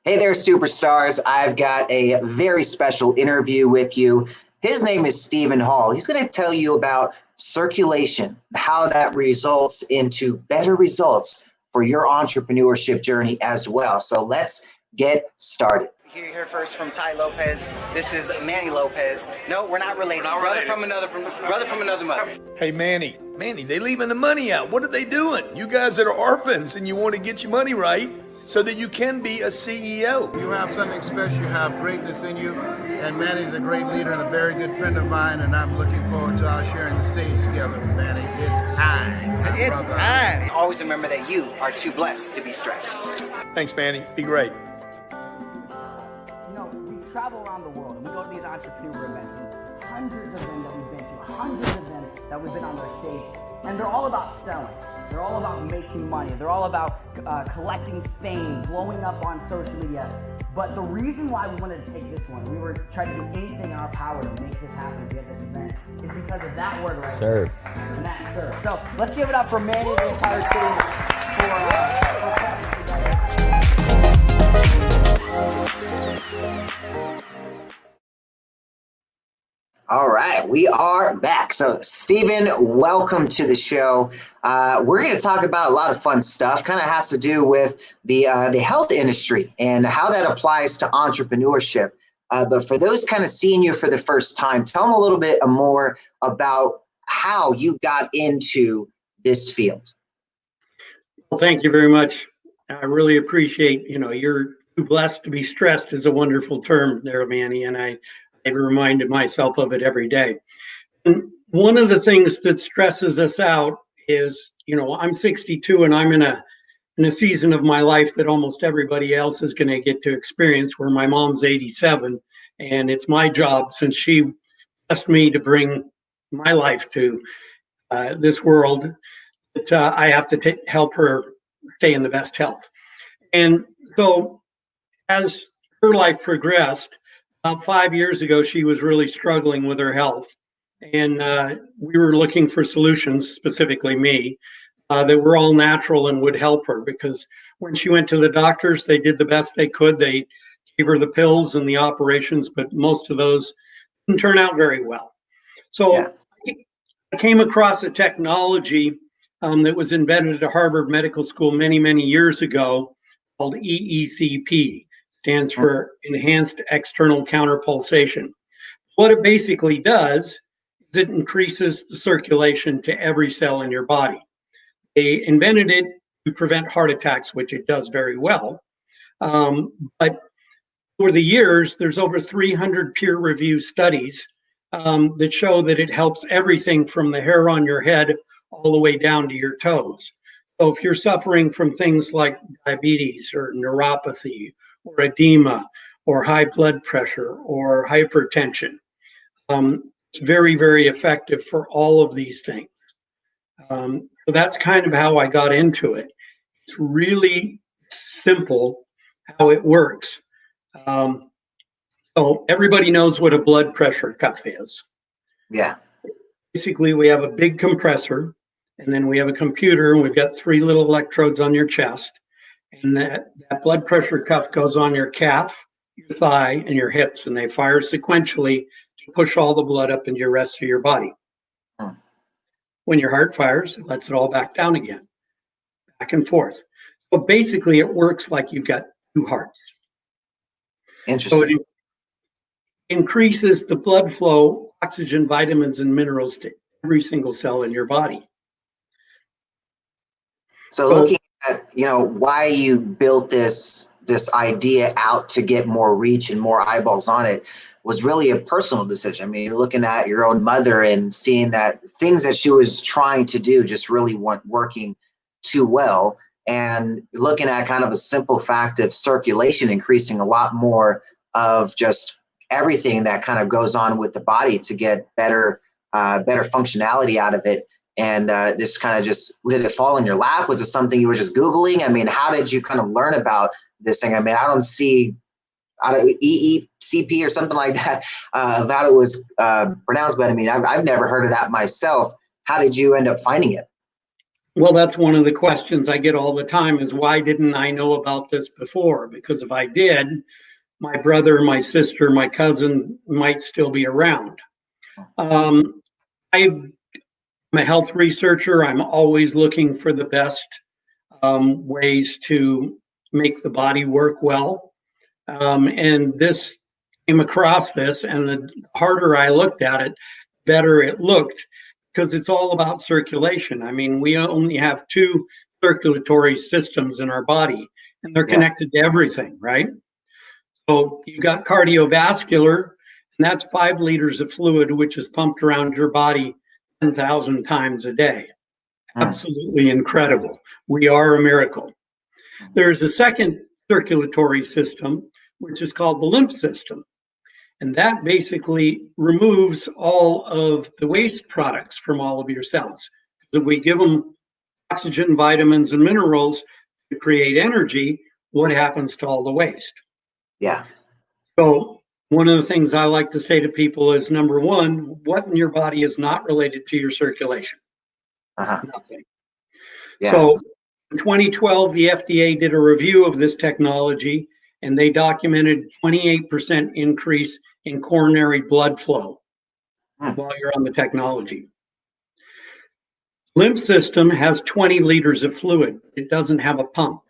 Hey there, superstars. I've got a very special interview with you. His name is Stephen Hall. He's going to tell you about circulation, how that results into better results for your entrepreneurship journey as well. So let's get started. You hear first from Ty Lopez. This is Manny Lopez. No, we're not related. Brother from another mother. Hey, Manny, they leaving the money out. What are they doing? You guys that are orphans and you want to get your money right so that you can be a CEO. You have something special. You have greatness in you. And Manny's a great leader and a very good friend of mine. And I'm looking forward to our sharing the stage together. Manny, it's time. It's time. Always remember that you are too blessed to be stressed. Thanks, Manny. Be great. We travel around the world and we go to these entrepreneur events, and hundreds of them that we've been to, hundreds of them that we've been on their stage, and they're all about selling. They're all about making money. They're all about collecting fame, blowing up on social media. But the reason why we wanted to take this one, we were trying to do anything in our power to make this happen, to get this event, is because of that word right Serve. there. And that's serve. So let's give it up for Manny and the entire team for putting this together. All right, we are back. So, Stephen, welcome to the show. We're going to talk about a lot of fun stuff. Kind of has to do with the health industry and how that applies to entrepreneurship. But for those kind of seeing you for the first time, tell them a little bit more about how you got into this field. Well, thank you very much. I really appreciate, you're too blessed to be stressed is a wonderful term there, Manny, and I reminded myself of it every day. And one of the things that stresses us out is, I'm 62 and I'm in a season of my life that almost everybody else is going to get to experience, where my mom's 87, and it's my job, since she asked me to bring my life to this world, that I have to help her stay in the best health. And so as her life progressed, about 5 years ago, she was really struggling with her health. And we were looking for solutions, specifically me, that were all natural and would help her. Because when she went to the doctors, they did the best they could. They gave her the pills and the operations, but most of those didn't turn out very well. So I came across a technology that was invented at Harvard Medical School many, many years ago called EECP. Stands for Enhanced External Counterpulsation. What it basically does is it increases the circulation to every cell in your body. They invented it to prevent heart attacks, which it does very well. But for the years, there's over 300 peer-reviewed studies that show that it helps everything from the hair on your head all the way down to your toes. So if you're suffering from things like diabetes or neuropathy, or edema, or high blood pressure, or hypertension. It's very, very effective for all of these things. So that's kind of how I got into it. It's really simple how it works. So everybody knows what a blood pressure cuff is. Yeah. Basically, we have a big compressor, and then we have a computer, and we've got 3 little electrodes on your chest. And that blood pressure cuff goes on your calf, your thigh, and your hips, and they fire sequentially to push all the blood up into the rest of your body. When your heart fires, it lets it all back down again, back and forth. So basically, it works like you've got 2 hearts. Interesting. So it increases the blood flow, oxygen, vitamins, and minerals to every single cell in your body. So looking at, why you built this idea out to get more reach and more eyeballs on it was really a personal decision. I mean, you're looking at your own mother and seeing that things that she was trying to do just really weren't working too well. And looking at kind of the simple fact of circulation increasing a lot more of just everything that kind of goes on with the body to get better functionality out of it. And this kind of just, did it fall in your lap? Was it something you were just Googling? I mean, how did you kind of learn about this thing? I mean, I don't see EECP or something like that, about it was pronounced, but I mean, I've never heard of that myself. How did you end up finding it? Well, that's one of the questions I get all the time is why didn't I know about this before? Because if I did, my brother, my sister, my cousin might still be around. Um, I'm a health researcher. I'm always looking for the best ways to make the body work well. And this came across this, and the harder I looked at it, better it looked because it's all about circulation. I mean, we only have two circulatory systems in our body, and they're Yeah. connected to everything, right? So you got cardiovascular, and that's 5 liters of fluid, which is pumped around your body 10,000 times a day. Mm. Absolutely incredible. We are a miracle. There's a second circulatory system, which is called the lymph system. And that basically removes all of the waste products from all of your cells. If we give them oxygen, vitamins, and minerals to create energy, what happens to all the waste? Yeah. So, one of the things I like to say to people is number one, what in your body is not related to your circulation? Uh-huh. Nothing. Yeah. So, in 2012, the FDA did a review of this technology and they documented 28% increase in coronary blood flow Mm. while you're on the technology. Lymph system has 20 liters of fluid. It doesn't have a pump.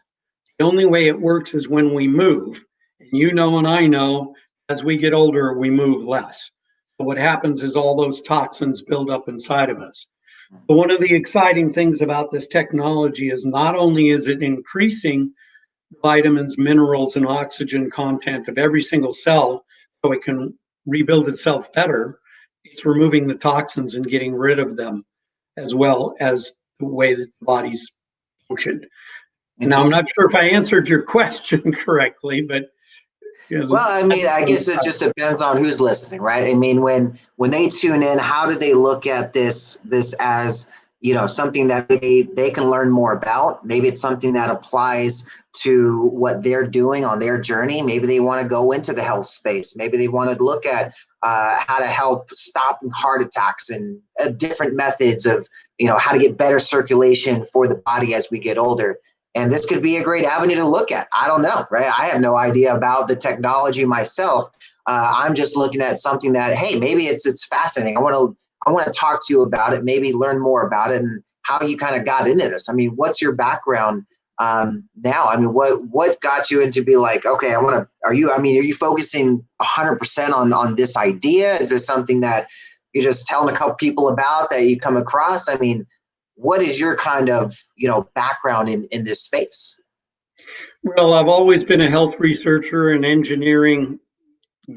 The only way it works is when we move. And you know, and I know, as we get older, we move less. So what happens is all those toxins build up inside of us. But one of the exciting things about this technology is not only is it increasing vitamins, minerals, and oxygen content of every single cell so it can rebuild itself better, it's removing the toxins and getting rid of them as well as the way that the body's functioned. Now, I'm Interesting. not sure if I answered your question correctly, but you know, Well, I mean, I guess it just depends on who's listening, right? I mean, when they tune in, how do they look at this as, you know, something that they can learn more about? Maybe it's something that applies to what they're doing on their journey. Maybe they want to go into the health space. Maybe they want to look at how to help stop heart attacks and different methods of, you know, how to get better circulation for the body as we get older. And this could be a great avenue to look at. I don't know, right? I have no idea about the technology myself. I'm just looking at something that, hey, maybe it's fascinating. I want to talk to you about it, maybe learn more about it and how you kind of got into this. I mean, what's your background now? I mean, what got you into be like, okay, are you focusing 100% on this idea? Is this something that you're just telling a couple people about that you come across? I mean, what is your kind of, you know, background in this space? well, I've always been a health researcher and engineering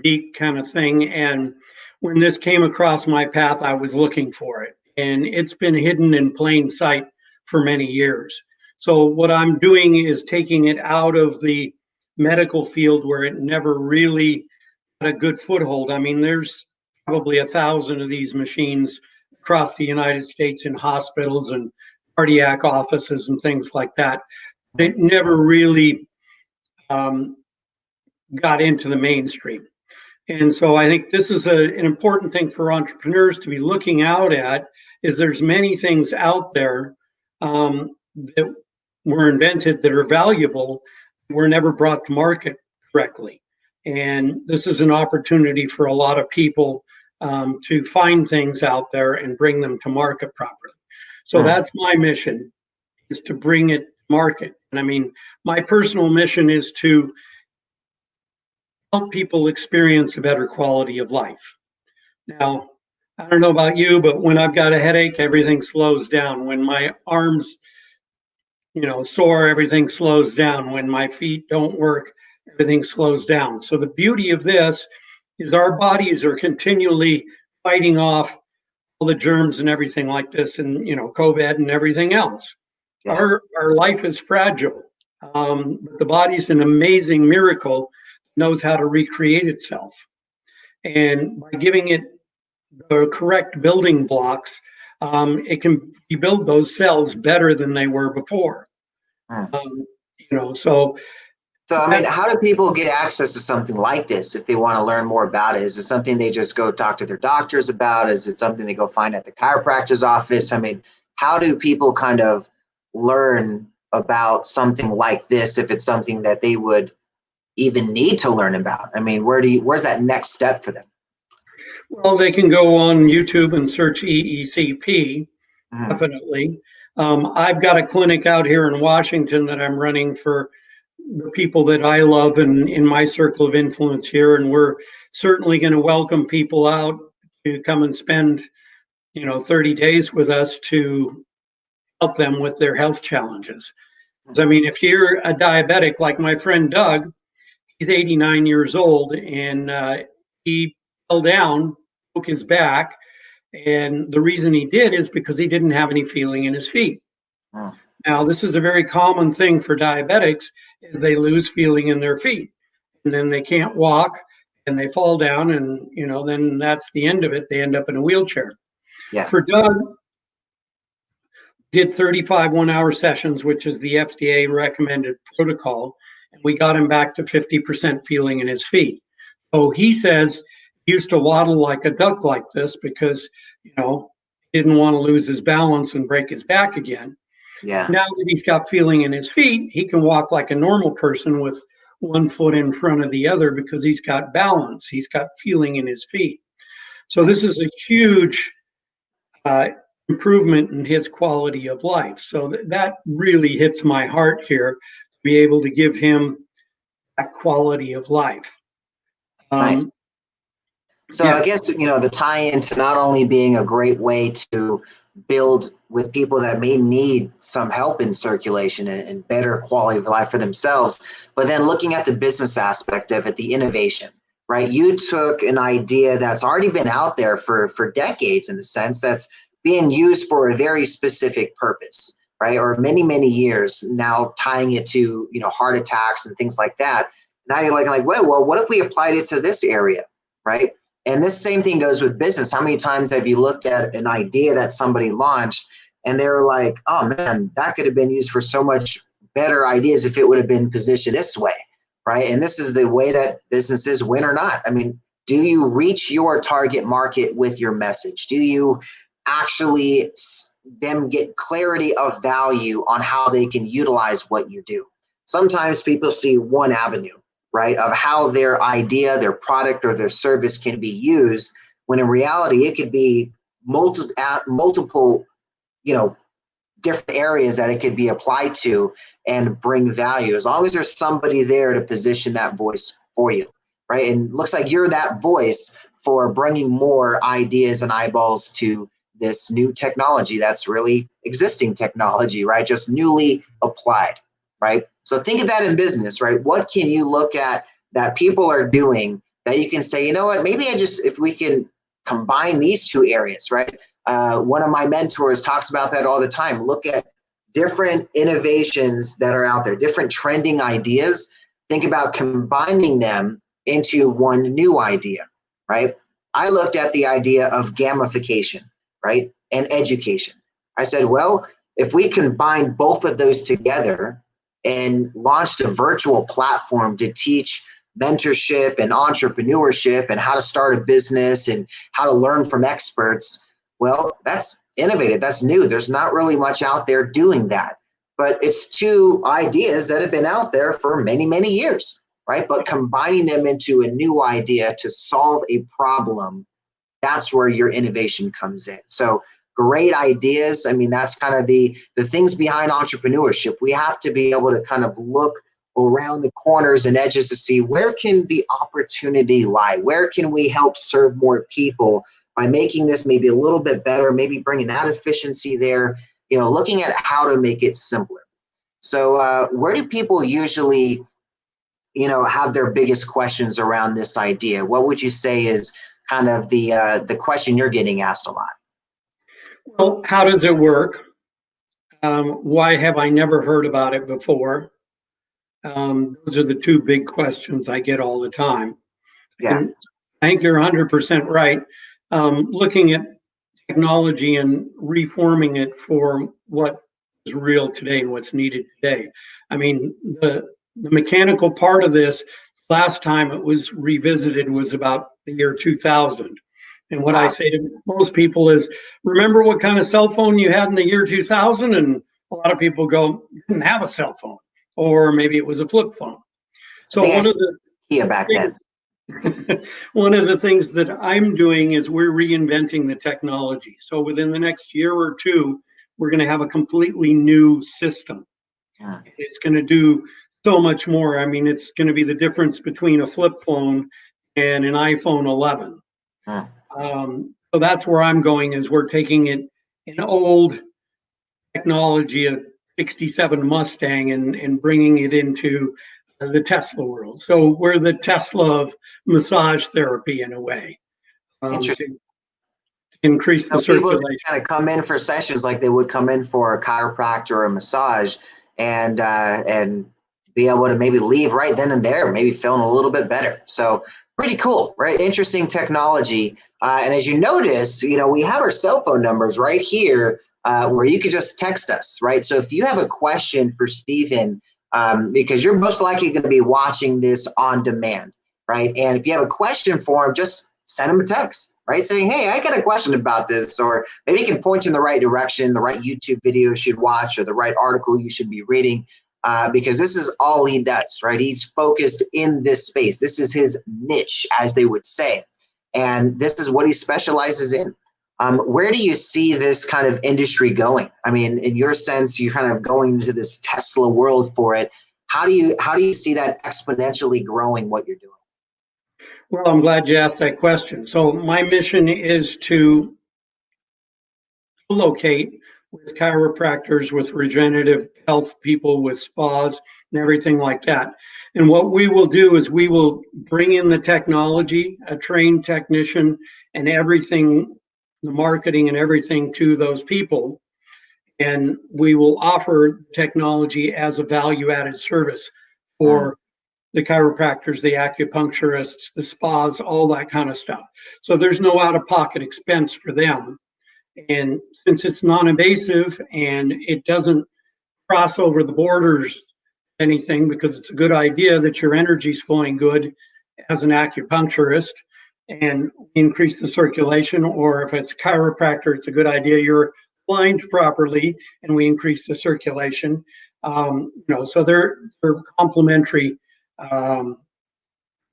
geek kind of thing. And when this came across my path, I was looking for it. And it's been hidden in plain sight for many years. So, what I'm doing is taking it out of the medical field where it never really had a good foothold. I mean, there's probably 1,000 of these machines across the United States in hospitals and cardiac offices and things like that. It never really um, got into the mainstream. And so I think this is an important thing for entrepreneurs to be looking out at is there's many things out there that were invented that are valuable, were never brought to market correctly. And this is an opportunity for a lot of people to find things out there and bring them to market properly. So that's my mission, is to bring it to market. And I mean, my personal mission is to help people experience a better quality of life. Now, I don't know about you, but when I've got a headache, everything slows down. When my arms, sore, everything slows down. When my feet don't work, everything slows down. So the beauty of this is our bodies are continually fighting off all the germs and everything like this, and COVID and everything else. Yeah. Our life is fragile. But the body's an amazing miracle, knows how to recreate itself. And by giving it the correct building blocks, it can rebuild those cells better than they were before. So So, I mean, how do people get access to something like this if they want to learn more about it? Is it something they just go talk to their doctors about? Is it something they go find at the chiropractor's office? I mean, how do people kind of learn about something like this if it's something that they would even need to learn about? I mean, where's that next step for them? Well, they can go on YouTube and search EECP, Mhm. definitely. I've got a clinic out here in Washington that I'm running for the people that I love and in my circle of influence here, and we're certainly going to welcome people out to come and spend 30 days with us to help them with their health challenges. I mean, if you're a diabetic like my friend Doug, he's 89 years old, and he fell down, broke his back, and the reason he did is because he didn't have any feeling in his feet. Oh, Now, this is a very common thing for diabetics, is they lose feeling in their feet, and then they can't walk, and they fall down, and then that's the end of it. They end up in a wheelchair. yeah. For Doug, did 35 1-hour sessions, which is the FDA recommended protocol, and we got him back to 50% feeling in his feet. So he says he used to waddle like a duck like this because, he didn't want to lose his balance and break his back again. Yeah. Now that he's got feeling in his feet, he can walk like a normal person with one foot in front of the other because he's got balance. He's got feeling in his feet. So this is a huge improvement in his quality of life. So that really hits my heart here, to be able to give him that quality of life. Nice. So Yeah. I guess, the tie-in to not only being a great way to build with people that may need some help in circulation and better quality of life for themselves, but then looking at the business aspect of it, the innovation, right? You took an idea that's already been out there for decades, in the sense that's being used for a very specific purpose, right? Or many, many years now, tying it to, heart attacks and things like that. Now you're like, well, what if we applied it to this area, right? And this same thing goes with business. How many times have you looked at an idea that somebody launched and they were like, oh man, that could have been used for so much better ideas if it would have been positioned this way, right? And this is the way that businesses win or not. I mean, do you reach your target market with your message? Do you actually them get clarity of value on how they can utilize what you do? Sometimes people see one avenue, right, of how their idea, their product, or their service can be used, when in reality, it could be multiple, different areas that it could be applied to and bring value, as long as there's somebody there to position that voice for you, right? And it looks like you're that voice for bringing more ideas and eyeballs to this new technology that's really existing technology, right? Just newly applied, right? So think of that in business, right? What can you look at that people are doing that you can say, you know what, maybe if we can combine these two areas, right? One of my mentors talks about that all the time. Look at different innovations that are out there, different trending ideas. Think about combining them into one new idea, right? I looked at the idea of gamification, right, and education. I said, well, if we combine both of those together and launched a virtual platform to teach mentorship and entrepreneurship and how to start a business and how to learn from experts, well, that's innovative. That's new. There's not really much out there doing that. But it's two ideas that have been out there for many, many years, right? But combining them into a new idea to solve a problem, that's where your innovation comes in. So great ideas. I mean, that's kind of the things behind entrepreneurship. We have to be able to kind of look around the corners and edges to see where can the opportunity lie? Where can we help serve more people by making this maybe a little bit better, maybe bringing that efficiency there, looking at how to make it simpler. So where do people usually, have their biggest questions around this idea? What would you say is kind of the question you're getting asked a lot? Well, how does it work? Why have I never heard about it before? Those are the two big questions I get all the time. Yeah. And I think you're 100% right. Looking at technology and reforming it for what is real today and what's needed today. I mean, the mechanical part of this, last time it was revisited was about the year 2000. And what I say to most people is, remember what kind of cell phone you had in the year 2000 and a lot of people didn't have a cell phone, or maybe it was a flip phone. I So think I one of said the Kia back things then. one of the things that I'm doing is we're reinventing the technology. So within the next year or two, we're going to have a completely new system. Yeah. It's going to do so much more. I mean, it's going to be the difference between a flip phone and an iPhone 11. Yeah. So that's where I'm going, is we're taking an old technology, a 67 Mustang, and bringing it into the Tesla world. So we're the Tesla of massage therapy in a way, Interesting. to increase the So people circulation. kind of come in for sessions like they would come in for a chiropractor or a massage, and be able to maybe leave right then and there, maybe feeling a little bit better. So pretty cool, right? Interesting technology. And as you notice, we have our cell phone numbers right here, where you could just text us, right? So if you have a question for Stephen, because you're most likely going to be watching this on demand, right? And if you have a question for him, just send him a text, right? Saying, hey, I got a question about this, or maybe he can point you in the right direction, the right YouTube video you should watch, or the right article you should be reading, because this is all he does, right? He's focused in this space. This is his niche, as they would say. And this is what he specializes in. Where do you see this kind of industry going? I mean, in your sense, you're kind of going into this Tesla world for it. How do you see that exponentially growing what you're doing? Well, I'm glad you asked that question. So my mission is to locate with chiropractors, with regenerative health people, with spas and everything like that. And what we will do is we will bring in the technology, a trained technician, and everything, the marketing and everything to those people. And we will offer technology as a value added service for the chiropractors, the acupuncturists, the spas, all that kind of stuff. So there's no out of pocket expense for them. And since it's non-invasive and it doesn't cross over the borders anything, because it's a good idea that your energy's flowing good as an acupuncturist and increase the circulation, or if it's chiropractor, it's a good idea you're aligned properly and we increase the circulation. So they're complementary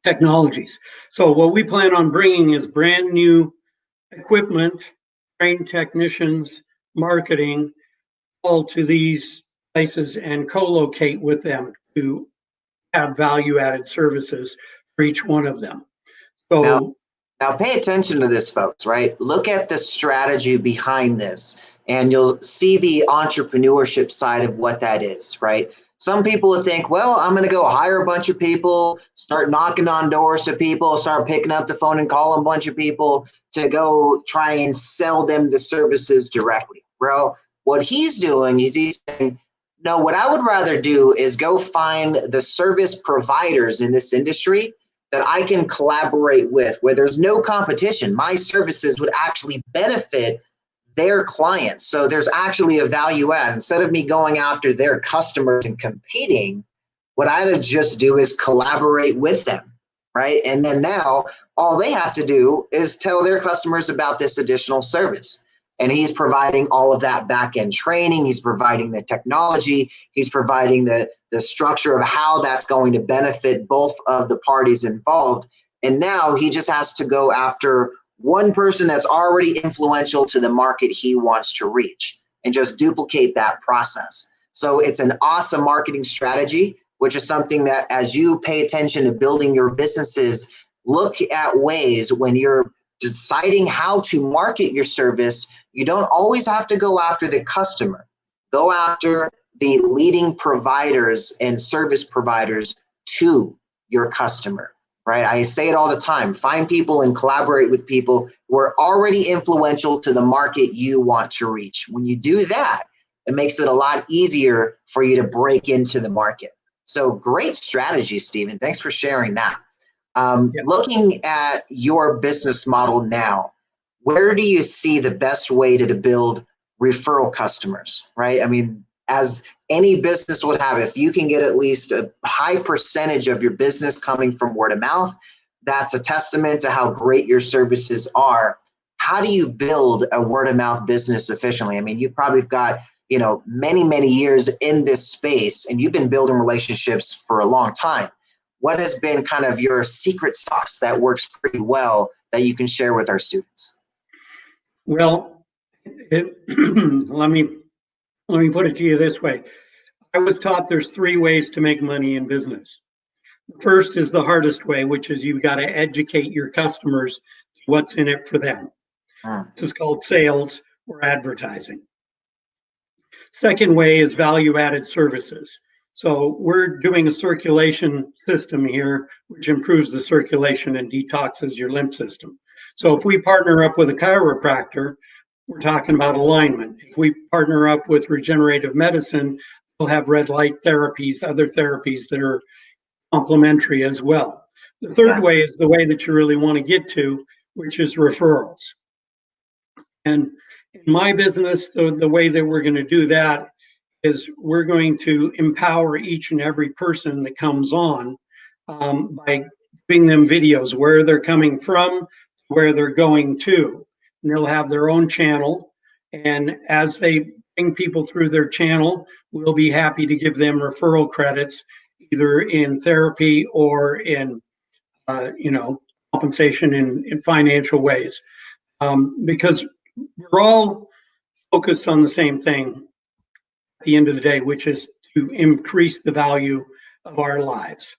technologies. So what we plan on bringing is brand new equipment, trained technicians, marketing, all to these places and co-locate with them to have value-added services for each one of them. Now, So now pay attention to this, folks, right? Look at the strategy behind this, and you'll see the entrepreneurship side of what that is, right? Some people would think, well, I'm going to go hire a bunch of people, start knocking on doors to people, start picking up the phone and calling a bunch of people to go try and sell them the services directly. Well, what he's doing is he's saying, no, what I would rather do is go find the service providers in this industry that I can collaborate with, where there's no competition. My services would actually benefit their clients. So there's actually a value add. Instead of me going after their customers and competing, what I would just do is collaborate with them, right? And then now all they have to do is tell their customers about this additional service. And he's providing all of that back-end training. He's providing the technology. He's providing the structure of how that's going to benefit both of the parties involved. And now he just has to go after one person that's already influential to the market he wants to reach and just duplicate that process. So it's an awesome marketing strategy, which is something that as you pay attention to building your businesses, look at ways when you're deciding how to market your service. You don't always have to go after the customer. Go after the leading providers and service providers to your customer, right? I say it all the time. Find people and collaborate with people who are already influential to the market you want to reach. When you do that, it makes it a lot easier for you to break into the market. So great strategy, Stephen. Thanks for sharing that. Looking at your business model now, where do you see the best way to build referral customers, right? I mean, as any business would have, if you can get at least a high percentage of your business coming from word of mouth, that's a testament to how great your services are. How do you build a word of mouth business efficiently? I mean, you've probably got, many, many years in this space, and you've been building relationships for a long time. What has been kind of your secret sauce that works pretty well that you can share with our students? Well, let me put it to you this way. I was taught there's three ways to make money in business. The first is the hardest way, which is you've got to educate your customers what's in it for them. This is called sales or advertising. Second way is value-added services. So we're doing a circulation system here, which improves the circulation and detoxes your lymph system. So if we partner up with a chiropractor, we're talking about alignment. If we partner up with regenerative medicine, we'll have red light therapies, other therapies that are complementary as well. The third way is the way that you really want to get to, which is referrals. And in my business, the way that we're going to do that is we're going to empower each and every person that comes on by giving them videos, where they're coming from, where they're going to. And they'll have their own channel. And as they bring people through their channel, we'll be happy to give them referral credits, either in therapy or in, compensation in financial ways. Because we're all focused on the same thing at the end of the day, which is to increase the value of our lives,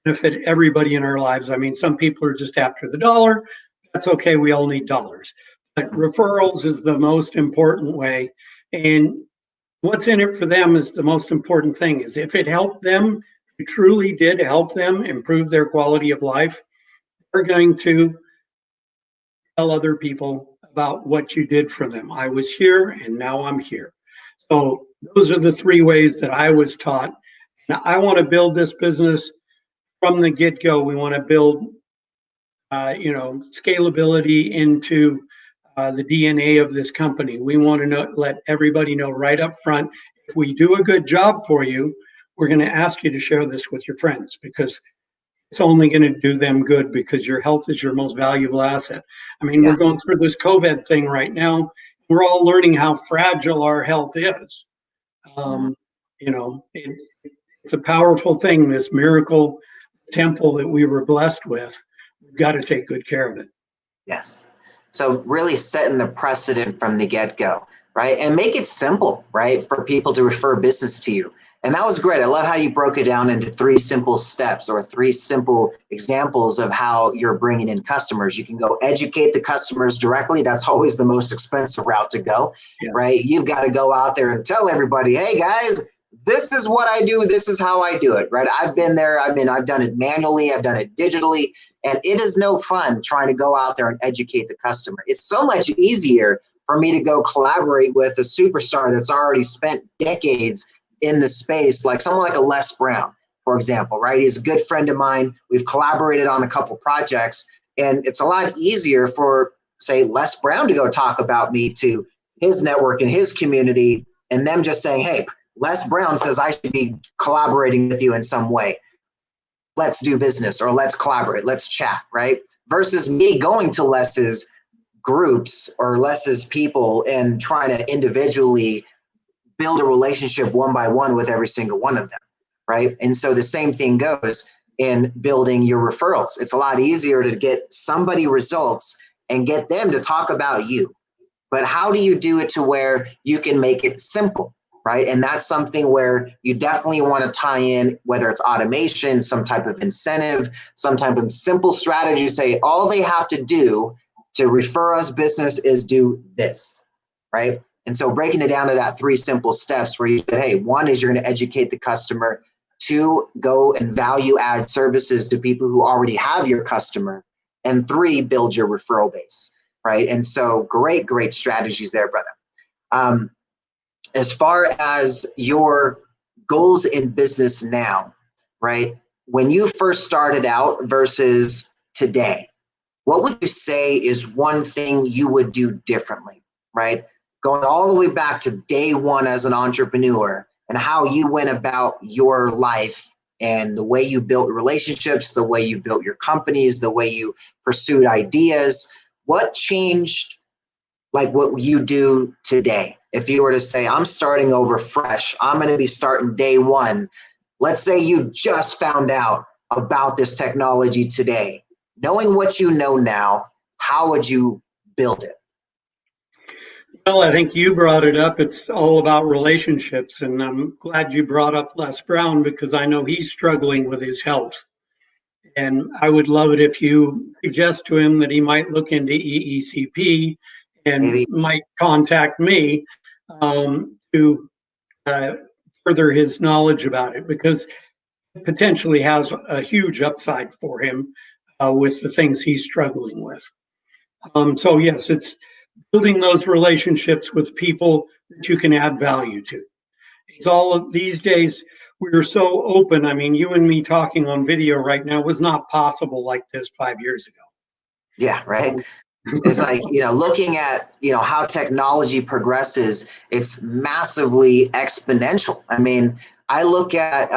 benefit everybody in our lives. I mean, some people are just after the dollar. That's okay. We all need dollars. But referrals is the most important way. And what's in it for them is the most important thing. Is if it helped them, it truly did help them improve their quality of life, we're going to tell other people about what you did for them. I was here and now I'm here. So those are the three ways that I was taught. And I want to build this business from the get-go. We want to build, scalability into the DNA of this company. We want to let everybody know right up front, if we do a good job for you, we're going to ask you to share this with your friends, because it's only going to do them good, because your health is your most valuable asset. I mean, we're going through this COVID thing right now. We're all learning how fragile our health is. It's a powerful thing, this miracle temple that we were blessed with. We've got to take good care of it. Yes. So really setting the precedent from the get-go, right? And make it simple, right, for people to refer business to you. And that was great. I love how you broke it down into 3 simple steps, or 3 simple examples of how you're bringing in customers. You can go educate the customers directly. That's always the most expensive route to go, right? You've got to go out there and tell everybody, hey guys, this is what I do. This is how I do it, right? I've been there. I've done it manually. I've done it digitally. And it is no fun trying to go out there and educate the customer. It's so much easier for me to go collaborate with a superstar that's already spent decades in the space, like someone like a Les Brown, for example, right? He's a good friend of mine. We've collaborated on a couple projects, and it's a lot easier for, say, Les Brown to go talk about me to his network and his community, and them just saying, hey, Les Brown says I should be collaborating with you in some way. Let's do business, or let's collaborate, let's chat, right? Versus me going to Les's groups or Les's people and trying to individually build a relationship one by one with every single one of them, right? And so the same thing goes in building your referrals. It's a lot easier to get somebody results and get them to talk about you. But how do you do it to where you can make it simple, right? And that's something where you definitely want to tie in, whether it's automation, some type of incentive, some type of simple strategy. Say all they have to do to refer us business is do this, right? And so breaking it down to that 3 simple steps where you said, hey, 1 is you're going to educate the customer. 2, go and value add services to people who already have your customer. And 3, build your referral base, right? And so great strategies there, brother. As far as your goals in business now, right? When you first started out versus today, what would you say is one thing you would do differently, right? Going all the way back to day 1 as an entrepreneur, and how you went about your life and the way you built relationships, the way you built your companies, the way you pursued ideas. What changed like what you do today? If you were to say, I'm starting over fresh, I'm going to be starting day one. Let's say you just found out about this technology today. Knowing what you know now, how would you build it? Well, I think you brought it up. It's all about relationships. And I'm glad you brought up Les Brown because I know he's struggling with his health. And I would love it if you suggest to him that he might look into EECP and Maybe. might contact me to further his knowledge about it because it potentially has a huge upside for him with the things he's struggling with. So, yes, it's building those relationships with people that you can add value to. It's all of these days, we're so open. I mean, you and me talking on video right now was not possible like this 5 years ago. Yeah, right. It's like, looking at, how technology progresses, it's massively exponential. I mean, I look at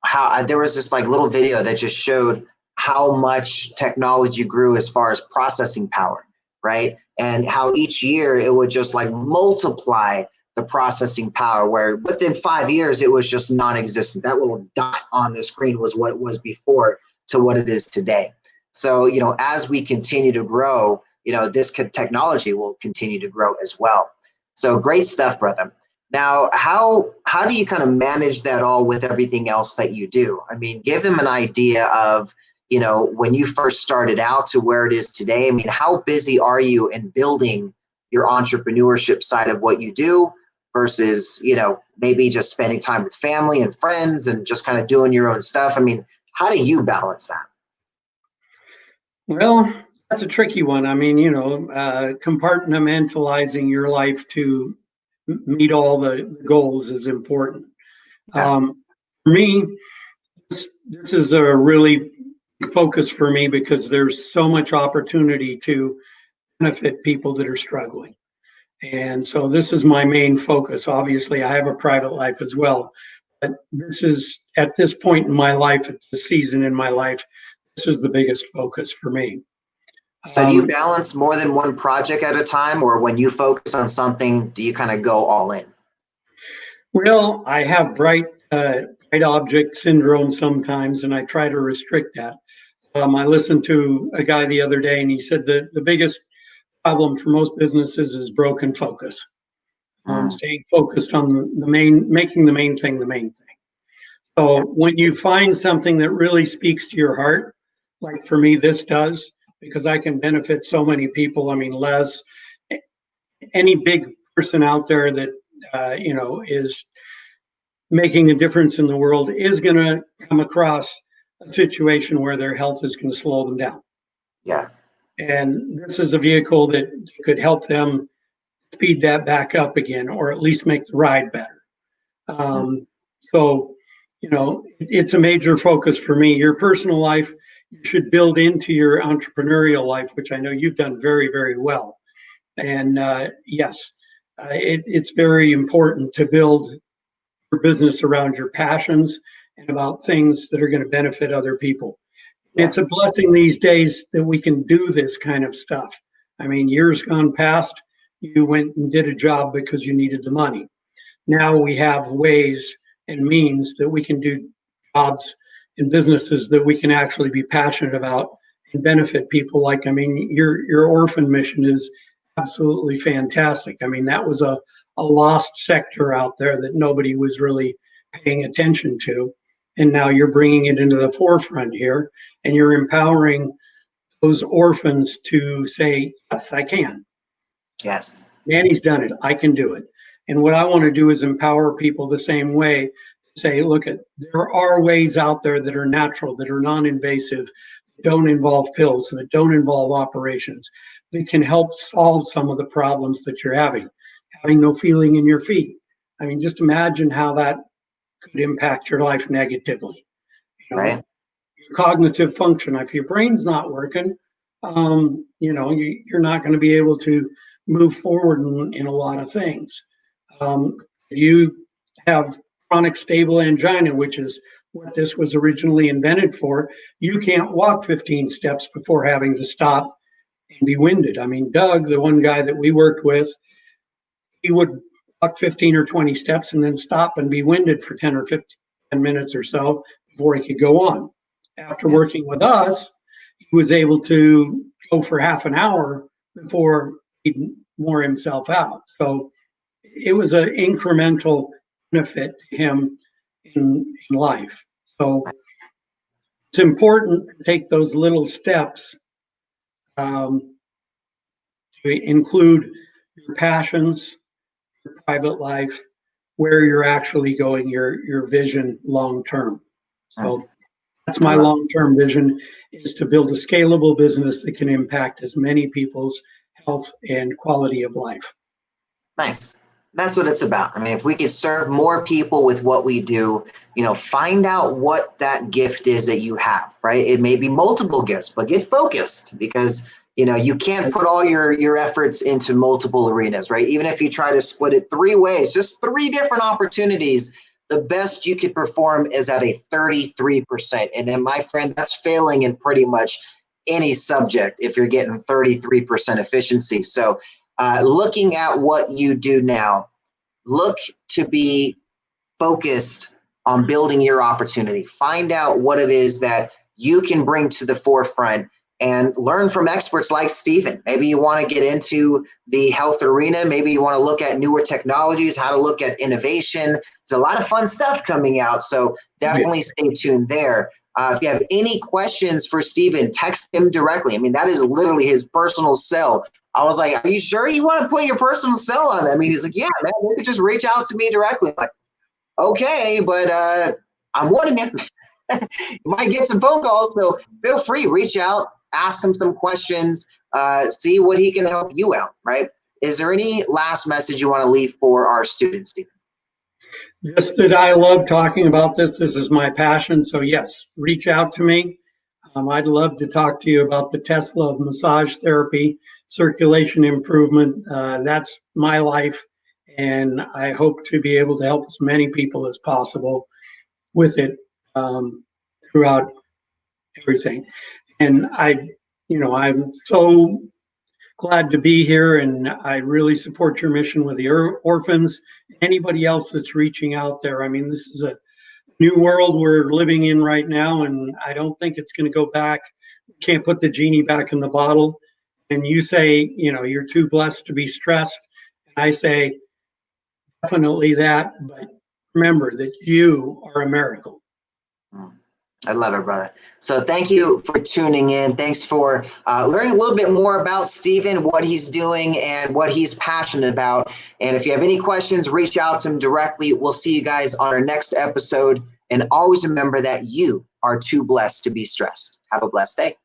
how there was this like little video that just showed how much technology grew as far as processing power, right? And how each year it would just like multiply the processing power, where within 5 years it was just non-existent. That little dot on the screen was what it was before to what it is today. So, as we continue to grow, this technology will continue to grow as well. So great stuff, brother. Now, how do you kind of manage that all with everything else that you do? I mean, give him an idea of, when you first started out to where it is today. I mean, how busy are you in building your entrepreneurship side of what you do versus, maybe just spending time with family and friends and just kind of doing your own stuff? I mean, how do you balance that? Well, that's a tricky one. I mean, compartmentalizing your life to meet all the goals is important. Yeah. For me, this is a really big focus for me because there's so much opportunity to benefit people that are struggling. And so this is my main focus. Obviously, I have a private life as well, but this is at this point in my life, at this season in my life, this is the biggest focus for me. So do you balance more than one project at a time, or when you focus on something, do you kind of go all in? Well, I have bright object syndrome sometimes, and I try to restrict that. I listened to a guy the other day, and he said that the biggest problem for most businesses is broken focus. Staying focused on the main, making the main thing the main thing. So when you find something that really speaks to your heart, like for me, this does, because I can benefit so many people. I mean, Les, any big person out there that is making a difference in the world is going to come across a situation where their health is going to slow them down. Yeah. And this is a vehicle that could help them speed that back up again, or at least make the ride better. So, it's a major focus for me. Your personal life, you should build into your entrepreneurial life, which I know you've done very, very well. And yes, it's very important to build your business around your passions and about things that are going to benefit other people. Yeah. It's a blessing these days that we can do this kind of stuff. I mean, years gone past, you went and did a job because you needed the money. Now we have ways and means that we can do jobs and businesses that we can actually be passionate about and benefit people. Like, I mean, your orphan mission is absolutely fantastic. I mean, that was a lost sector out there that nobody was really paying attention to. And now you're bringing it into the forefront here, and you're empowering those orphans to say, yes, I can. Yes. Manny's done it. I can do it. And what I want to do is empower people the same way. Say, look, there are ways out there that are natural, that are non-invasive, don't involve pills, that don't involve operations, that can help solve some of the problems that you're having. Having no feeling in your feet. I mean, just imagine how that could impact your life negatively. Right. Your cognitive function. If your brain's not working, you're not going to be able to move forward in a lot of things. You have chronic stable angina, which is what this was originally invented for. You can't walk 15 steps before having to stop and be winded. I mean, Doug, the one guy that we worked with, he would walk 15 or 20 steps and then stop and be winded for 10 or 15 minutes or so before he could go on. After working with us, he was able to go for half an hour before he'd wore himself out. So it was an incremental benefit to him in life. So it's important to take those little steps to include your passions, your private life, where you're actually going, your vision long term. So that's my long term vision, is to build a scalable business that can impact as many people's health and quality of life. Nice. That's what it's about. I mean, if we can serve more people with what we do, find out what that gift is that you have, right? It may be multiple gifts, but get focused, because you can't put all your efforts into multiple arenas, right? Even if you try to split it 3 ways, just 3 different opportunities, the best you could perform is at a 33%. And then, my friend, that's failing in pretty much any subject if you're getting 33% efficiency. So looking at what you do now, look to be focused on building your opportunity. Find out what it is that you can bring to the forefront and learn from experts like Stephen. Maybe you want to get into the health arena. Maybe you want to look at newer technologies, how to look at innovation. There's a lot of fun stuff coming out, so definitely stay tuned there. If you have any questions for Stephen, text him directly. I mean, that is literally his personal cell. I was like, are you sure you want to put your personal cell on that? I mean, he's like, yeah, man, maybe just reach out to me directly. I'm like, okay, but I'm warning you. You might get some phone calls, so feel free, reach out, ask him some questions, see what he can help you out, right? Is there any last message you want to leave for our students, Stephen? Just that I love talking about this. This is my passion. So yes, reach out to me. I'd love to talk to you about the Tesla of massage therapy, circulation improvement. That's my life. And I hope to be able to help as many people as possible with it throughout everything. And I'm so glad to be here, and I really support your mission with the orphans. Anybody else that's reaching out there, I mean, this is a new world we're living in right now, and I don't think it's going to go back. Can't put the genie back in the bottle. And you say, you're too blessed to be stressed. And I say, definitely that, but remember that you are a miracle. I love it, brother. So thank you for tuning in. Thanks for learning a little bit more about Stephen, what he's doing, and what he's passionate about. And if you have any questions, reach out to him directly. We'll see you guys on our next episode. And always remember that you are too blessed to be stressed. Have a blessed day.